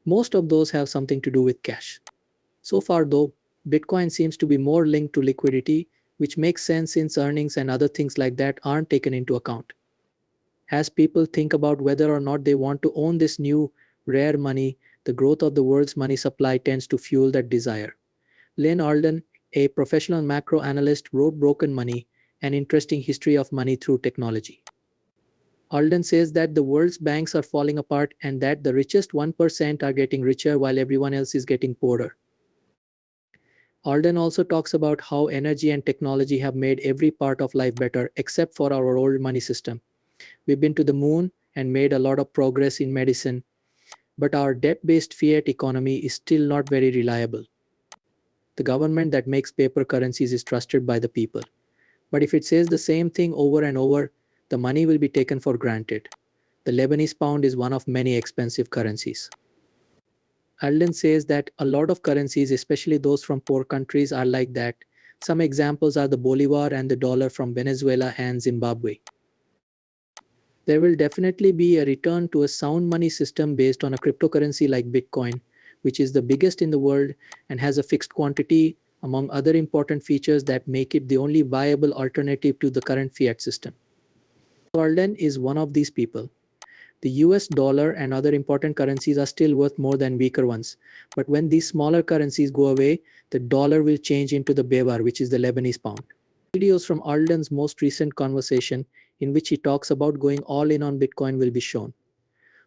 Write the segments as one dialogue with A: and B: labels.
A: Most of those have something to do with cash. So far though, Bitcoin seems to be more linked to liquidity, which makes sense since earnings and other things like that aren't taken into account. As people think about whether or not they want to own this new, rare money, the growth of the world's money supply tends to fuel that desire. Lyn Alden, a professional macro analyst, wrote Broken Money, an interesting history of money through technology. Alden says that the world's banks are falling apart and that the richest 1% are getting richer while everyone else is getting poorer. Alden also talks about how energy and technology have made every part of life better except for our old money system. We've been to the moon and made a lot of progress in medicine, but our debt-based fiat economy is still not very reliable. The government that makes paper currencies is trusted by the people. But if it says the same thing over and over, the money will be taken for granted. The Lebanese pound is one of many expensive currencies. Alden says that a lot of currencies, especially those from poor countries, are like that. Some examples are the bolivar and the dollar from Venezuela and Zimbabwe. There will definitely be a return to a sound money system based on a cryptocurrency like Bitcoin, which is the biggest in the world and has a fixed quantity, among other important features that make it the only viable alternative to the current fiat system. Alden is one of these people. The US dollar and other important currencies are still worth more than weaker ones, but when these smaller currencies go away, the dollar will change into the bevar, which is the Lebanese pound. Videos from Alden's most recent conversation, in which he talks about going all in on Bitcoin, will be shown.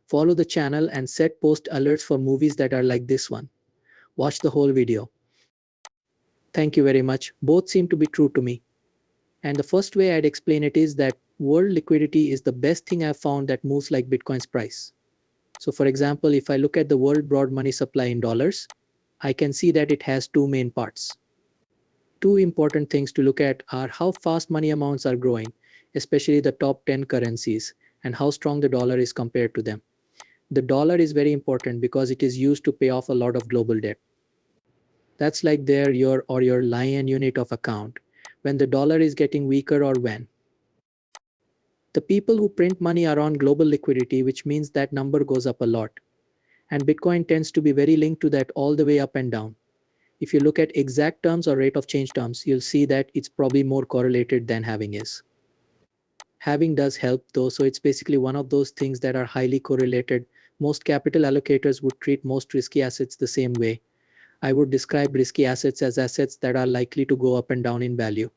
A: Follow the channel and set post alerts for movies that are like this one. Watch the whole video. Thank you very much. Both seem to be true to me. And the first way I'd explain it is that world liquidity is the best thing I've found that moves like Bitcoin's price. So for example, if I look at the world broad money supply in dollars, I can see that it has two main parts. Two important things to look at are how fast money amounts are growing, especially the top 10 currencies, and how strong the dollar is compared to them. The dollar is very important because it is used to pay off a lot of global debt. That's like your Lyn unit of account, when the dollar is getting weaker or when the people who print money are on global liquidity, which means that number goes up a lot. And Bitcoin tends to be very linked to that all the way up and down. If you look at exact terms or rate of change terms, you'll see that it's probably more correlated than having is. Having does help though, so it's basically one of those things that are highly correlated. Most capital allocators would treat most risky assets the same way. I would describe risky assets as assets that are likely to go up and down in value.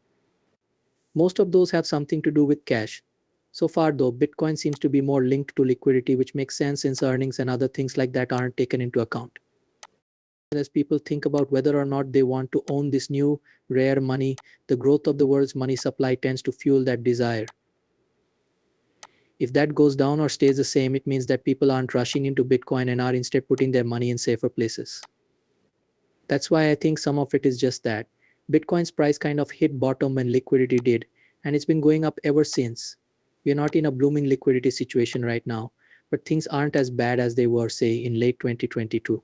A: Most of those have something to do with cash. So far though, Bitcoin seems to be more linked to liquidity, which makes sense since earnings and other things like that aren't taken into account. As people think about whether or not they want to own this new, rare money, the growth of the world's money supply tends to fuel that desire. If that goes down or stays the same, it means that people aren't rushing into Bitcoin and are instead putting their money in safer places. That's why I think some of it is just that. Bitcoin's price kind of hit bottom when liquidity did, and it's been going up ever since. We're not in a blooming liquidity situation right now, but things aren't as bad as they were, say, in late 2022.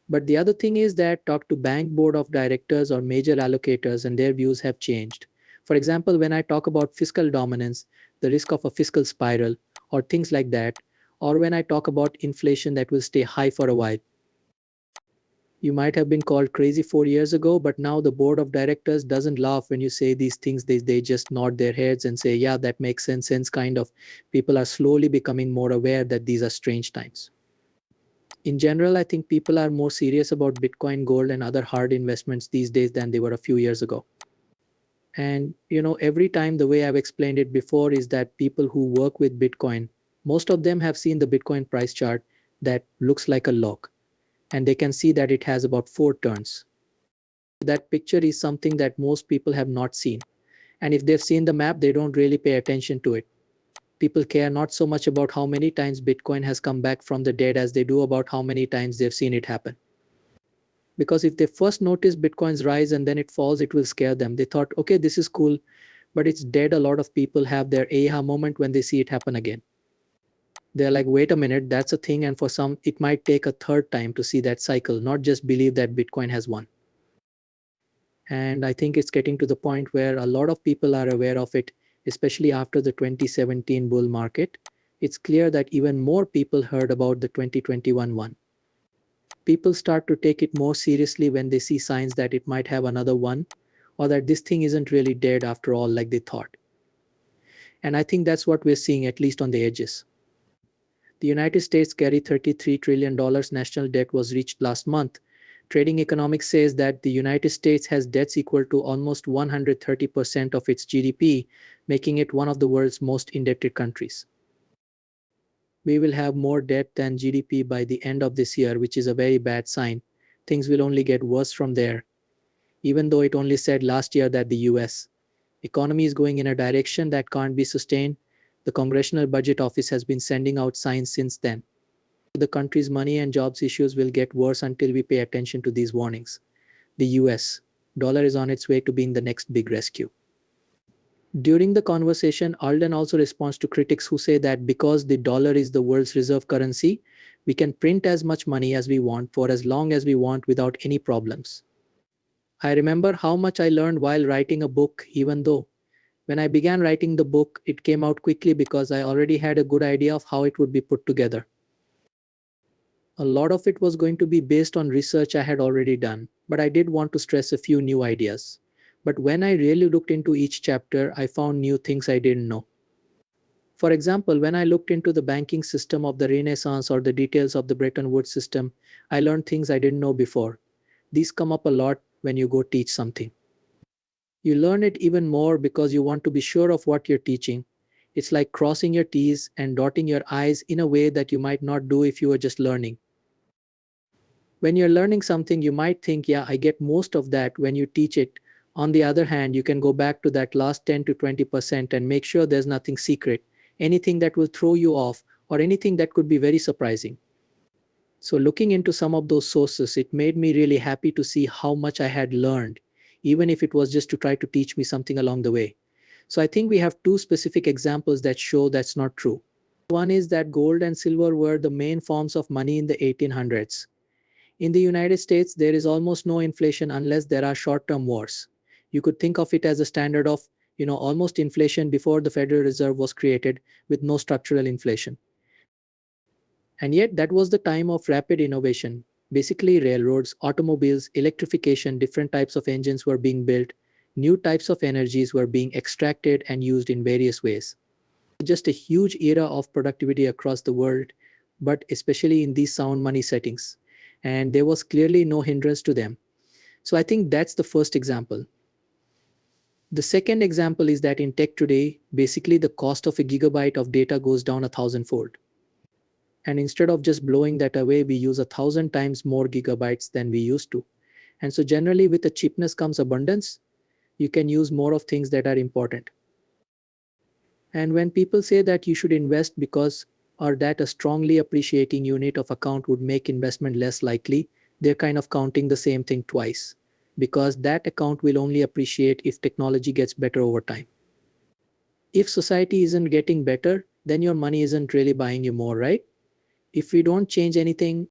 A: But the other thing is that talk to bank board of directors or major allocators and their views have changed. For example, when I talk about fiscal dominance, the risk of a fiscal spiral, or things like that, or when I talk about inflation that will stay high for a while. You might have been called crazy 4 years ago, but now the board of directors doesn't laugh when you say these things. They just nod their heads and say, yeah, that makes sense, kind of. People are slowly becoming more aware that these are strange times. In general, I think people are more serious about Bitcoin, gold, and other hard investments these days than they were a few years ago. And every time the way I've explained it before is that people who work with Bitcoin, most of them have seen the Bitcoin price chart that looks like a log, and they can see that it has about 4 turns. That picture is something that most people have not seen. And if they've seen the map, they don't really pay attention to it. People care not so much about how many times Bitcoin has come back from the dead as they do about how many times they've seen it happen. Because if they first notice Bitcoin's rise and then it falls, it will scare them. They thought, okay, this is cool, but it's dead. A lot of people have their aha moment when they see it happen again. They're like, wait a minute, that's a thing. And for some, it might take a third time to see that cycle, not just believe that Bitcoin has won. And I think it's getting to the point where a lot of people are aware of it, especially after the 2017 bull market. It's clear that even more people heard about the 2021 one. People start to take it more seriously when they see signs that it might have another one, or that this thing isn't really dead after all like they thought. And I think that's what we're seeing, at least on the edges. The United States carry $33 trillion national debt was reached last month. Trading Economics says that the United States has debts equal to almost 130% of its GDP, making it one of the world's most indebted countries. We will have more debt than GDP by the end of this year, which is a very bad sign. Things will only get worse from there. Even though it only said last year that the US economy is going in a direction that can't be sustained, the Congressional Budget Office has been sending out signs since then. The country's money and jobs issues will get worse until we pay attention to these warnings. The US dollar is on its way to being the next big rescue. During the conversation, Alden also responds to critics who say that because the dollar is the world's reserve currency, we can print as much money as we want for as long as we want without any problems. I remember how much I learned while writing a book, even though when I began writing the book, it came out quickly because I already had a good idea of how it would be put together. A lot of it was going to be based on research I had already done, but I did want to stress a few new ideas. But when I really looked into each chapter, I found new things I didn't know. For example, when I looked into the banking system of the Renaissance or the details of the Bretton Woods system, I learned things I didn't know before. These come up a lot when you go teach something. You learn it even more because you want to be sure of what you're teaching. It's like crossing your T's and dotting your I's in a way that you might not do if you were just learning. When you're learning something, you might think, yeah, I get most of that when you teach it. On the other hand, you can go back to that last 10 to 20% and make sure there's nothing secret, anything that will throw you off, or anything that could be very surprising. So looking into some of those sources, it made me really happy to see how much I had learned, even if it was just to try to teach me something along the way. So I think we have two specific examples that show that's not true. One is that gold and silver were the main forms of money in the 1800s. In the United States, there is almost no inflation unless there are short-term wars. You could think of it as a standard of, almost inflation before the Federal Reserve was created, with no structural inflation. And yet that was the time of rapid innovation. Basically railroads, automobiles, electrification, different types of engines were being built, new types of energies were being extracted and used in various ways. Just a huge era of productivity across the world, but especially in these sound money settings. And there was clearly no hindrance to them. So I think that's the first example. The second example is that in tech today, basically the cost of a gigabyte of data goes down 1,000-fold. And instead of just blowing that away, we use 1,000 times more gigabytes than we used to. And so generally with the cheapness comes abundance. You can use more of things that are important. And when people say that you should invest because or that a strongly appreciating unit of account would make investment less likely, they're kind of counting the same thing twice. Because that account will only appreciate if technology gets better over time. If society isn't getting better, then your money isn't really buying you more, right? If we don't change anything,